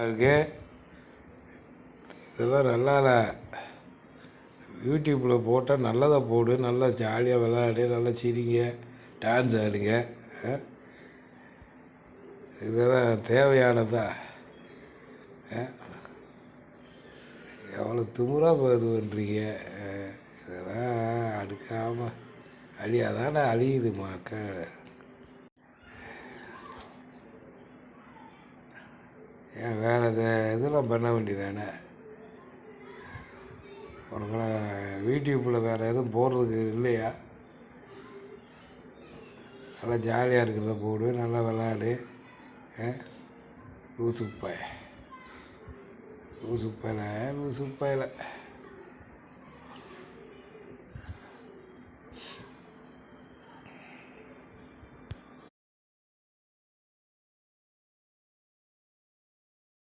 இருக்கு. இதெல்லாம் நல்லா இல்லை. யூடியூப்பில் போட்டால் நல்லதை போடு, நல்லா ஜாலியாக விளையாடு, நல்லா சிரிங்க, டான்ஸ் ஆடுங்க. இதெல்லாம் தேவையானதா? எவ்வளோ திமிராக இது பண்ணுறீங்க. இதெல்லாம் அடுக்காமல் அழியாதானே அழியுது மக்கள். ஏன் வேறு இதெல்லாம் பண்ண வேண்டியதானே? உனக்கெல்லாம் யூடியூப்பில் வேறு எதுவும் போடுறதுக்கு இல்லையா? நல்லா ஜாலியாக இருக்கிறத போடு, நல்லா விளாடு. லூசுப்பாய லூசுப்பாயில்